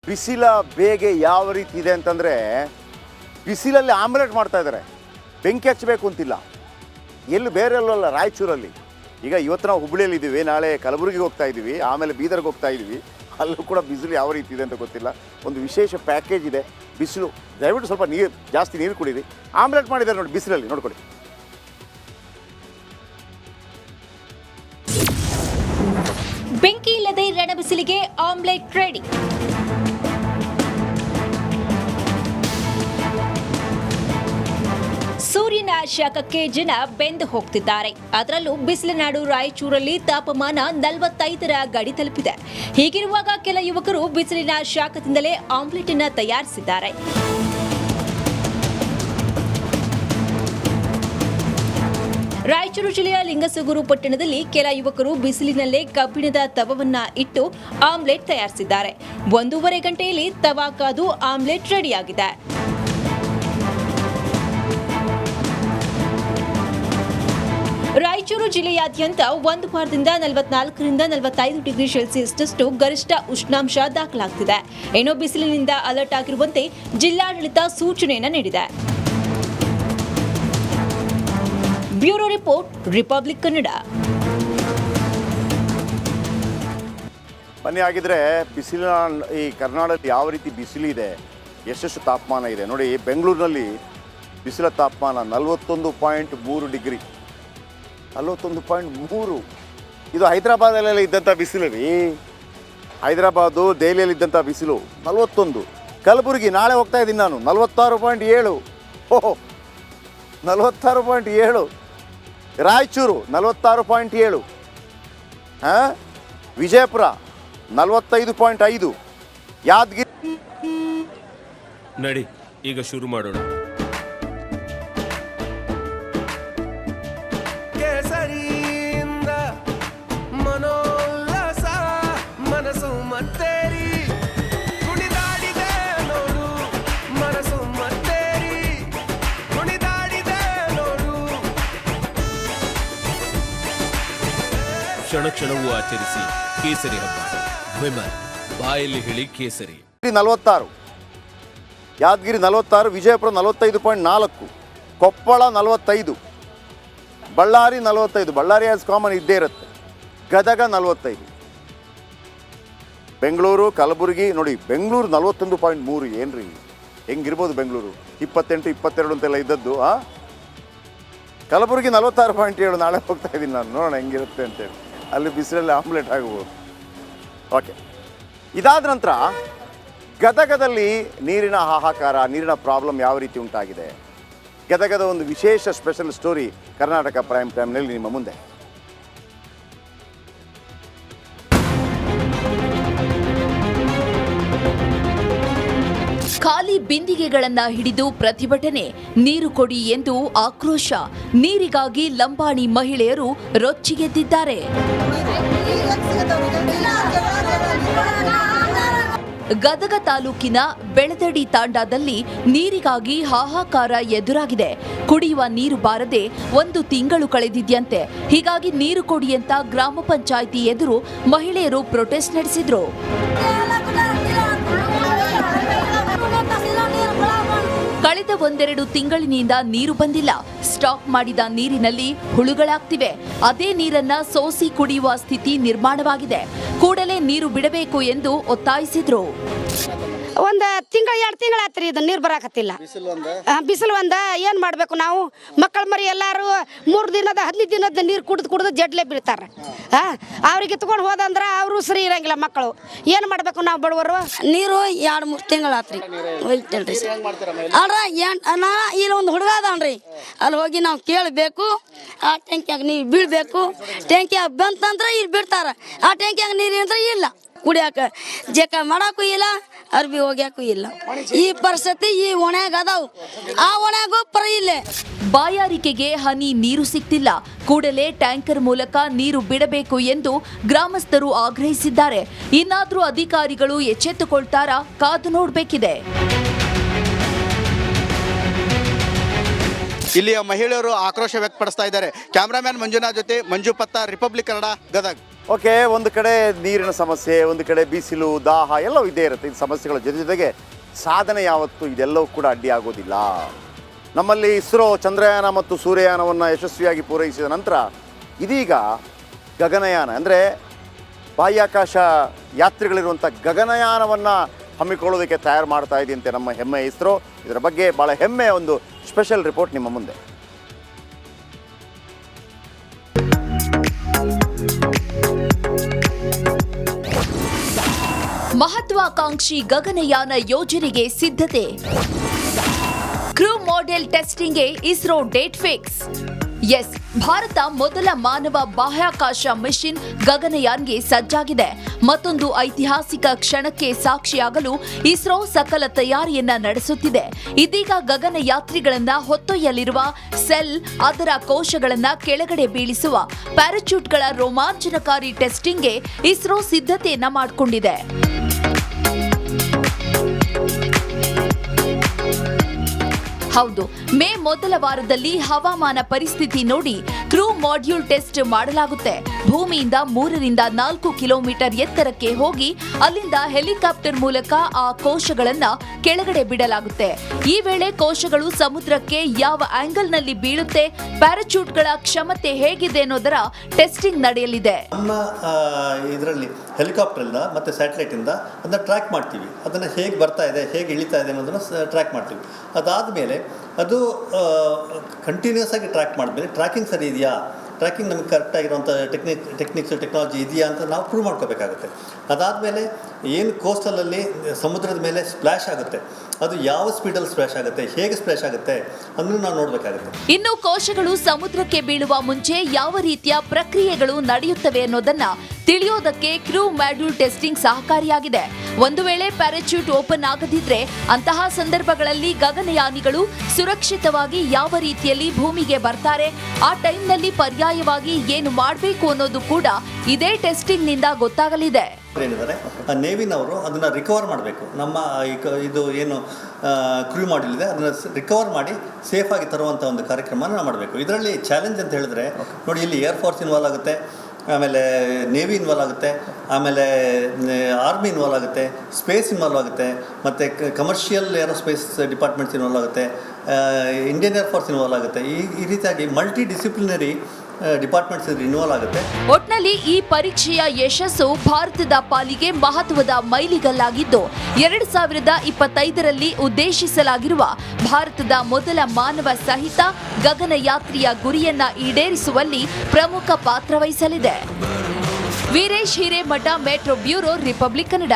ಬಿಸಿಲ ಬೇಗೆ ಯಾವ ರೀತಿ ಇದೆ ಅಂತಂದರೆ ಬಿಸಿಲಲ್ಲಿ ಆಮ್ಲೆಟ್ ಮಾಡ್ತಾ ಇದ್ದಾರೆ. ಬೆಂಕಿ ಹಚ್ಚಬೇಕು ಅಂತಿಲ್ಲ. ಎಲ್ಲಿ ಬೇರೆ ಎಲ್ಲಲ್ಲ, ರಾಯಚೂರಲ್ಲಿ. ಈಗ ಇವತ್ತು ನಾವು ಹುಬ್ಬಳ್ಳಿಯಲ್ಲಿ ಇದ್ದೀವಿ, ನಾಳೆ ಕಲಬುರಗಿಗೆ ಹೋಗ್ತಾ ಇದ್ದೀವಿ, ಆಮೇಲೆ ಬೀದರ್ಗೆ ಹೋಗ್ತಾ ಇದ್ದೀವಿ. ಅಲ್ಲೂ ಕೂಡ ಬಿಸಿಲು ಯಾವ ರೀತಿ ಇದೆ ಅಂತ ಗೊತ್ತಿಲ್ಲ. ಒಂದು ವಿಶೇಷ ಪ್ಯಾಕೇಜ್ ಇದೆ ಬಿಸಿಲು. ದಯವಿಟ್ಟು ಸ್ವಲ್ಪ ಜಾಸ್ತಿ ನೀರು ಕುಡೀರಿ. ಆಮ್ಲೆಟ್ ಮಾಡಿದ್ದಾರೆ ನೋಡಿ ಬಿಸಿಲಲ್ಲಿ, ನೋಡ್ಕೊಳ್ಳಿ. ಬೆಂಕಿ ಇಲ್ಲದೆ ರಣ ಬಿಸಿಲಿಗೆ ಆಮ್ಲೆಟ್ ರೆಡಿ. ಸೂರ್ಯನ ಶಾಖಕ್ಕೆ ಜನ ಬೆಂದು ಹೋಗ್ತಿದ್ದಾರೆ. ಅದರಲ್ಲೂ ಬಿಸಿಲನಾಡು ರಾಯಚೂರಲ್ಲಿ ತಾಪಮಾನ 45ರ ಗಡಿ ತಲುಪಿದೆ. ಹೀಗಿರುವಾಗ ಕೆಲ ಯುವಕರು ಬಿಸಿಲಿನ ಶಾಖದಿಂದಲೇ ಆಮ್ಲೆಟ್ ಅನ್ನು ತಯಾರಿಸಿದ್ದಾರೆ. ರಾಯಚೂರು ಜಿಲ್ಲೆಯ ಲಿಂಗಸಗೂರು ಪಟ್ಟಣದಲ್ಲಿ ಕೆಲ ಯುವಕರು ಬಿಸಿಲಿನಲ್ಲೇ ಕಬ್ಬಿಣದ ತವವನ್ನ ಇಟ್ಟು ಆಮ್ಲೆಟ್ ತಯಾರಿಸಿದ್ದಾರೆ. 1.5 ಗಂಟೆಯಲ್ಲಿ ತವಾ ಕಾದು ಆಮ್ಲೆಟ್ ರೆಡಿಯಾಗಿದೆ. ರಾಯಚೂರು ಜಿಲ್ಲೆಯಾದ್ಯಂತ ಒಂದು ವಾರದಿಂದ 44ರಿಂದ 45 ಡಿಗ್ರಿ ಸೆಲ್ಸಿಯಸ್ನಷ್ಟು ಗರಿಷ್ಠ ಉಷ್ಣಾಂಶ ದಾಖಲಾಗುತ್ತಿದೆ. ಏನೋ ಬಿಸಿಲಿನಿಂದ ಅಲರ್ಟ್ ಆಗಿರುವಂತೆ ಜಿಲ್ಲಾಡಳಿತ ಸೂಚನೆಯನ್ನು ನೀಡಿದೆ. Bureau report, republic Kannada. ಬನ್ನಿ, ಆಗಿದ್ರೆ ಬಿಸಿಲಿನ ಈ ಕರ್ನಾಟಕದಲ್ಲಿ ಯಾವ ರೀತಿ ಬಿಸಿಲಿದೆ, ಎಷ್ಟೆಷ್ಟು ತಾಪಮಾನ ಇದೆ ನೋಡಿ. ಬೆಂಗಳೂರಿನಲ್ಲಿ ಬಿಸಿಲ ತಾಪಮಾನ 41.3 ಡಿಗ್ರಿ. 41.3. ಇದು ಹೈದರಾಬಾದಲ್ಲೆಲ್ಲ ಇದ್ದಂಥ ಬಿಸಿಲು ರೀ. ಹೈದರಾಬಾದು, ದೆಹಲಿಯಲ್ಲಿ ಇದ್ದಂಥ ಬಿಸಿಲು 41. ಕಲಬುರಗಿ ನಾಳೆ ಹೋಗ್ತಾ ಇದ್ದೀನಿ ನಾನು, 46.7. ಓಹೋ, 46.7. ರಾಯಚೂರು 46.7. ವಿಜಯಪುರ 45.5. ಯಾದಗಿರಿ. ನಡಿ ಈಗ ಶುರು ಮಾಡೋಣ. ಕೇಸರಿಯಿಂದ ಮನೋಲ್ಲಾಸ ಮನಸ್ಸು ಮತ್ತೇರಿ ಕುಣಿದಾಡಿದೆ ನೋಡು, ಮನಸ್ಸು ಮತ್ತೇರಿ ಕುಣಿದಾಡಿದೆ ನೋಡು. ಕ್ಷಣ ಕ್ಷಣವೂ ಆಚರಿಸಿ ಕೇಸರಿ ಹಬ್ಬ. ವಿಮಲ್ ಬಾಯಲ್ಲಿ ಹೇಳಿ ಕೇಸರಿ. 46, ಯಾದಗಿರಿ 46, ವಿಜಯಪುರ 45.4, ಕೊಪ್ಪಳ 45, ಬಳ್ಳಾರಿ 45. ಬಳ್ಳಾರಿ ಆಸ್ ಕಾಮನ್ ಇದ್ದೇ ಇರುತ್ತೆ. ಗದಗ 45. ಬೆಂಗಳೂರು, ಕಲಬುರಗಿ ನೋಡಿ. ಬೆಂಗಳೂರು 41.3. ಏನ್ರಿ, ಹೆಂಗಿರ್ಬೋದು ಬೆಂಗಳೂರು? 28, 22 ಅಂತೆಲ್ಲ ಇದ್ದದ್ದು. ಕಲಬುರಗಿ 46.7. ನಾಳೆ ಹೋಗ್ತಾ ಇದ್ದೀನಿ ನಾನು, ನೋಡೋಣ ಹೆಂಗಿರುತ್ತೆ ಅಂತೇಳಿ. ಅಲ್ಲಿ ಬಿಸಿಲಲ್ಲಿ ಆಮ್ಲೆಟ್ ಆಗ್ಬೋದು. ಓಕೆ, ಇದಾದ ನಂತರ ಗದಗದಲ್ಲಿ ನೀರಿನ ಹಾಹಾಕಾರ, ನೀರಿನ ಪ್ರಾಬ್ಲಮ್ ಯಾವ ರೀತಿ ಉಂಟಾಗಿದೆ, ಗದಗದ ಒಂದು ವಿಶೇಷ ಸ್ಪೆಷಲ್ ಸ್ಟೋರಿ ಕರ್ನಾಟಕ ಪ್ರೈಮ್ ಟೈಮ್ನಲ್ಲಿ ನಿಮ್ಮ ಮುಂದೆ. ಖಾಲಿ ಬಿಂದಿಗೆಗಳನ್ನ ಹಿಡಿದು ಪ್ರತಿಭಟನೆ, ನೀರು ಕೊಡಿ ಎಂದು ಆಕ್ರೋಶ. ನೀರಿಗಾಗಿ ಲಂಬಾಣಿ ಮಹಿಳೆಯರು ರೊಚ್ಚಿಗೆದ್ದಿದ್ದಾರೆ. ಗದಗ ತಾಲೂಕಿನ ಬೆಳದಡಿ ತಾಂಡಾದಲ್ಲಿ ನೀರಿಗಾಗಿ ಹಾಹಾಕಾರ ಎದುರಾಗಿದೆ. ಕುಡಿಯುವ ನೀರು ಬಾರದೆ 1 ತಿಂಗಳು ಕಳೆದಿದ್ಯಂತೆ. ಹೀಗಾಗಿ ನೀರು ಕೊಡಿ ಅಂತ ಗ್ರಾಮ ಪಂಚಾಯಿತಿ ಎದುರು ಮಹಿಳೆಯರು ಪ್ರೊಟೆಸ್ಟ್ ನಡೆಸಿದ್ರು. ಕಳೆದ 1-2 ತಿಂಗಳಿನಿಂದ ನೀರು ಬಂದಿಲ್ಲ. ಸ್ಟಾಕ್ ಮಾಡಿದ ನೀರಿನಲ್ಲಿ ಹುಳುಗಳಾಗ್ತಿವೆ. ಅದೇ ನೀರನ್ನ ಸೋಸಿ ಕುಡಿಯುವ ಸ್ಥಿತಿ ನಿರ್ಮಾಣವಾಗಿದೆ. ಕೂಡಲೇ ನೀರು ಬಿಡಬೇಕು ಎಂದು ಒತ್ತಾಯಿಸಿದ್ರು. ಒಂದು ತಿಂಗಳು 2 ತಿಂಗಳು ಆತ್ರಿ ಇದು ನೀರು ಬರಾಕತ್ತಿಲ್ಲ. ಬಿಸಿಲು ಒಂದ ಏನು ಮಾಡಬೇಕು ನಾವು? ಮಕ್ಕಳ ಮರಿ ಎಲ್ಲರೂ 3 ದಿನದ 15 ದಿನದ ನೀರು ಕುಡಿದು ಜಡ್ಲೆ ಬೀಳ್ತಾರೆ. ಅವ್ರಿಗೆ ತಗೊಂಡು ಹೋದಂದ್ರೆ ಅವರು ಸರಿ ಇರಂಗಿಲ್ಲ ಮಕ್ಕಳು. ಏನು ಮಾಡಬೇಕು ನಾವು ಬಡವರು? ನೀರು 2-3 ತಿಂಗಳು ಆತ್ರಿ ಹೋಯ್ತಲ್ರಿ. ನಾ ಇಲ್ಲಿ ಒಂದು ಹುಡುಗ ಅದಾನ್ರಿ, ಅಲ್ಲಿ ಹೋಗಿ ನಾವು ಕೇಳಬೇಕು. ಆ ಟ್ಯಾಂಕಿಯಾಗ ನೀರು ಬೀಳ್ಬೇಕು. ಟ್ಯಾಂಕಿಯಾಗ ಬಂತಂದ್ರೆ ಇಲ್ಲಿ ಬಿಡ್ತಾರ. ಆ ಟ್ಯಾಂಕಿಯಾಗ ನೀರು ಅಂದ್ರೆ ಇಲ್ಲ. ಕುಡಿಯಾಕ ಜೇಕ ಮಾಡಾಕು ಇಲ್ಲ, ಅರ್ಬಿ ಹೋಗ್ಯಾಕು ಇಲ್ಲ. ಈ ಪರಿಸ್ಥಿತಿ ಈ ಒಣೆಯಾಗ ಅದಾವು. ಆ ಒಣೆಯಾಗೂ ಪರಿ ಇಲ್ಲೇ. ಬಾಯಾರಿಕೆಗೆ ಹನಿ ನೀರು ಸಿಗ್ತಿಲ್ಲ. ಕೂಡಲೇ ಟ್ಯಾಂಕರ್ ಮೂಲಕ ನೀರು ಬಿಡಬೇಕು ಎಂದು ಗ್ರಾಮಸ್ಥರು ಆಗ್ರಹಿಸಿದ್ದಾರೆ. ಇನ್ನಾದ್ರೂ ಅಧಿಕಾರಿಗಳು ಎಚ್ಚೆತ್ತುಕೊಳ್ತಾರಾ? ಕಾದು ನೋಡಬೇಕಿದೆ. ಇಲ್ಲಿಯ ಮಹಿಳೆಯರು ಆಕ್ರೋಶ ವ್ಯಕ್ತಪಡಿಸ್ತಾ ಇದ್ದಾರೆ. ಕ್ಯಾಮ್ರಾಮ್ಯಾನ್ ಮಂಜುನಾಥ್ ಜೊತೆ ಮಂಜು ಪತ್ತ, ರಿಪಬ್ಲಿಕ್ ಕನ್ನಡ, ಗದಗ್. ಓಕೆ, ಒಂದು ಕಡೆ ನೀರಿನ ಸಮಸ್ಯೆ, ಒಂದು ಕಡೆ ಬಿಸಿಲು, ದಾಹ ಎಲ್ಲವೂ ಇದ್ದೇ ಇರುತ್ತೆ. ಈ ಸಮಸ್ಯೆಗಳ ಜೊತೆಗೆ ಸಾಧನೆ ಯಾವತ್ತೂ ಇದೆಲ್ಲವೂ ಕೂಡ ಅಡ್ಡಿ ಆಗೋದಿಲ್ಲ. ನಮ್ಮಲ್ಲಿ ಇಸ್ರೋ ಚಂದ್ರಯಾನ ಮತ್ತು ಸೂರ್ಯಯಾನವನ್ನು ಯಶಸ್ವಿಯಾಗಿ ಪೂರೈಸಿದ ನಂತರ ಇದೀಗ ಗಗನಯಾನ ಅಂದರೆ ಬಾಹ್ಯಾಕಾಶ ಯಾತ್ರಿಗಳಿರುವಂಥ ಗಗನಯಾನವನ್ನು ಹಮ್ಮಿಕೊಳ್ಳೋದಕ್ಕೆ ತಯಾರು ಮಾಡ್ತಾ ಇದೆಯಂತೆ ನಮ್ಮ ಹೆಮ್ಮೆ ಇಸ್ರೋ. ಇದರ ಬಗ್ಗೆ ಭಾಳ ಹೆಮ್ಮೆಯ ಒಂದು ಸ್ಪೆಷಲ್ ರಿಪೋರ್ಟ್ ನಿಮ್ಮ ಮುಂದೆ. ಮಹತ್ವಾಕಾಂಕ್ಷಿ ಗಗನಯಾನ ಯೋಜನೆಗೆ ಸಿದ್ಧತೆ. ಕ್ರೂ ಮಾಡೆಲ್ ಟೆಸ್ಟಿಂಗ್ಗೆ ISRO date fix. Yes, Bharat ಮೊದಲ ಮಾನವ ಬಾಹ್ಯಾಕಾಶ ಮಿಷನ್ ಗಗನಯಾನ್ಗೆ ಸಜ್ಜಾಗಿದೆ. ಮತ್ತೊಂದು ಐತಿಹಾಸಿಕ ಕ್ಷಣಕ್ಕೆ ಸಾಕ್ಷಿಯಾಗಲು ಇಸ್ರೋ ಸಕಲ ತಯಾರಿಯನ್ನ ನಡೆಸುತ್ತಿದೆ. ಇದೀಗ ಗಗನಯಾತ್ರಿಗಳನ್ನ ಹೊತ್ತೊಯ್ಯಲಿರುವ ಸೆಲ್, ಅದರ ಕೋಶಗಳನ್ನ ಕೆಳಗಡೆ ಬೀಳಿಸುವ ಪ್ಯಾರಾಚೂಟ್ಗಳ ರೋಮಾಂಚನಕಾರಿ ಟೆಸ್ಟಿಂಗ್ಗೆ ಇಸ್ರೋ ಸಿದ್ಧತೆಯನ್ನ ಮಾಡಿಕೊಂಡಿದೆ. ಹೌದು, ಮೇ ಮೊದಲ ವಾರದಲ್ಲಿ ಹವಾಮಾನ ಪರಿಸ್ಥಿತಿ ನೋಡಿ ಕ್ರೂ ಮಾಡ್ಯೂಲ್ ಟೆಸ್ಟ್ ಮಾಡಲಾಗುತ್ತೆ. ಭೂಮಿಯಿಂದ 3 ರಿಂದ 4 ಕಿಲೋಮೀಟರ್ ಎತ್ತರಕ್ಕೆ ಹೋಗಿ ಅಲ್ಲಿಂದ ಹೆಲಿಕಾಪ್ಟರ್ ಮೂಲಕ ಆ ಕೋಶಗಳನ್ನ ಕೆಳಗಡೆ ಬಿಡಲಾಗುತ್ತೆ. ಈ ವೇಳೆ ಕೋಶಗಳು ಸಮುದ್ರಕ್ಕೆ ಯಾವ ಆಂಗಲ್ನಲ್ಲಿ ಬೀಳುತ್ತೆ, ಪ್ಯಾರಾಚೂಟ್ಗಳ ಕ್ಷಮತೆ ಹೇಗಿದೆ ಅನ್ನೋದರ ಟೆಸ್ಟಿಂಗ್ ನಡೆಯಲಿದೆ. ನಮ್ಮ ಇದರಲ್ಲಿ ಹೆಲಿಕಾಪ್ಟರಿಂದ ಮತ್ತು ಸ್ಯಾಟಲೈಟಿಂದ ಅದನ್ನು ಟ್ರ್ಯಾಕ್ ಮಾಡ್ತೀವಿ. ಅದನ್ನು ಹೇಗೆ ಬರ್ತಾ ಇದೆ, ಹೇಗೆ ಇಳಿತಾ ಇದೆ ಅನ್ನೋದನ್ನು ಟ್ರ್ಯಾಕ್ ಮಾಡ್ತೀವಿ. ಅದಾದಮೇಲೆ ಅದು ಕಂಟಿನ್ಯೂಸ್ ಆಗಿ ಟ್ರ್ಯಾಕ್ ಮಾಡಿದ್ಮೇಲೆ ಟ್ರ್ಯಾಕಿಂಗ್ ಸರಿ ಇದೆಯಾ, ಟ್ರ್ಯಾಕಿಂಗ್ ನಮಗೆ ಕರೆಕ್ಟಾಗಿರುವಂಥ ಟೆಕ್ನಾಲಜಿ ಇದೆಯಾ ಅಂತ ನಾವು ಪ್ರೂವ್ ಮಾಡ್ಕೋಬೇಕಾಗುತ್ತೆ. ಅದಾದಮೇಲೆ ಏನು ಕೋಸ್ಟಲಲ್ಲಿ ಸಮುದ್ರದ ಮೇಲೆ ಸ್ಪ್ಲ್ಯಾಶ್ ಆಗುತ್ತೆ, ಅದು ಯಾವ ಸ್ಪೀಡಲ್ಲಿ ಸ್ಪ್ಲ್ಯಾಶ್ ಆಗುತ್ತೆ, ಹೇಗೆ ಸ್ಪ್ಲ್ಯಾಶ್ ಆಗುತ್ತೆ ಅದನ್ನು ನಾವು ನೋಡಬೇಕಾಗುತ್ತೆ. ಇನ್ನು ಕೋಶಗಳು ಸಮುದ್ರಕ್ಕೆ ಬೀಳುವ ಮುಂಚೆ ಯಾವ ರೀತಿಯ ಪ್ರಕ್ರಿಯೆಗಳು ನಡೆಯುತ್ತವೆ ಅನ್ನೋದನ್ನ ತಿಳಿಯೋದಕ್ಕೆ ಕ್ರೂ ಮಾಡ್ಯೂಲ್ ಟೆಸ್ಟಿಂಗ್ ಸಹಕಾರಿಯಾಗಿದೆ. ಒಂದು ವೇಳೆ ಪ್ಯಾರಾಚೂಟ್ ಓಪನ್ ಆಗದಿದ್ರೆ ಅಂತಹ ಸಂದರ್ಭಗಳಲ್ಲಿ ಗಗನಯಾನಿಗಳು ಸುರಕ್ಷಿತವಾಗಿ ಯಾವ ರೀತಿಯಲ್ಲಿ ಭೂಮಿಗೆ ಬರ್ತಾರೆ, ಆ ಟೈಮ್ನಲ್ಲಿ ಪರ್ಯಾಯವಾಗಿ ಏನು ಮಾಡಬೇಕು ಅನ್ನೋದು ಕೂಡ ಇದೇ ಟೆಸ್ಟಿಂಗ್ ನಿಂದ ಗೊತ್ತಾಗಲಿದೆ. ಏನಿದ್ದಾರೆ ನೇವಿನವರು ಅದನ್ನು ರಿಕವರ್ ಮಾಡಬೇಕು. ನಮ್ಮ ಇದು ಏನು ಕ್ರೂ ಮಾಡ್ಯೂಲ್ ಇದೆ ಅದನ್ನು ರಿಕವರ್ ಮಾಡಿ ಸೇಫಾಗಿ ತರುವಂಥ ಒಂದು ಕಾರ್ಯಕ್ರಮನ ನಾವು ಮಾಡಬೇಕು. ಇದರಲ್ಲಿ ಚಾಲೆಂಜ್ ಅಂತ ಹೇಳಿದ್ರೆ ನೋಡಿ, ಇಲ್ಲಿ ಏರ್ಫೋರ್ಸ್ ಇನ್ವಾಲ್ವ್ ಆಗುತ್ತೆ, ಆಮೇಲೆ ನೇವಿ ಇನ್ವಾಲ್ವ್ ಆಗುತ್ತೆ, ಆಮೇಲೆ ಆರ್ಮಿ ಇನ್ವಾಲ್ವ್ ಆಗುತ್ತೆ, ಸ್ಪೇಸ್ ಇನ್ವಾಲ್ವ್ ಆಗುತ್ತೆ, ಮತ್ತು ಕಮರ್ಷಿಯಲ್ ಏರೋಸ್ಪೇಸ್ ಡಿಪಾರ್ಟ್ಮೆಂಟ್ಸ್ ಇನ್ವಾಲ್ವ್ ಆಗುತ್ತೆ, ಇಂಡಿಯನ್ ಏರ್ಫೋರ್ಸ್ ಇನ್ವಾಲ್ವ್ ಆಗುತ್ತೆ. ಈ ರೀತಿಯಾಗಿ ಮಲ್ಟಿ ಡಿಸಿಪ್ಲಿನರಿ ಡಿಪಾರ್ಟ್ಮೆಂಟ್ಸ್ ಇನ್ವಾಲ್ವ್ ಆಗುತ್ತೆ. ಒಟ್ನಲ್ಲಿ ಈ ಪರೀಕ್ಷೆಯ ಯಶಸ್ಸು ಭಾರತದ ಪಾಲಿಗೆ ಮಹತ್ವದ ಮೈಲಿಗಲ್ಲಾಗಿದ್ದು 2025ರಲ್ಲಿ ಉದ್ದೇಶಿಸಲಾಗಿರುವ ಭಾರತದ ಮೊದಲ ಮಾನವ ಸಹಿತ ಗಗನಯಾತ್ರಿಯ ಗುರಿಯನ್ನ ಈಡೇರಿಸುವಲ್ಲಿ ಪ್ರಮುಖ ಪಾತ್ರ ವಹಿಸಲಿದೆ. Veeresh Hiremath, metro bureau, republic Kannada.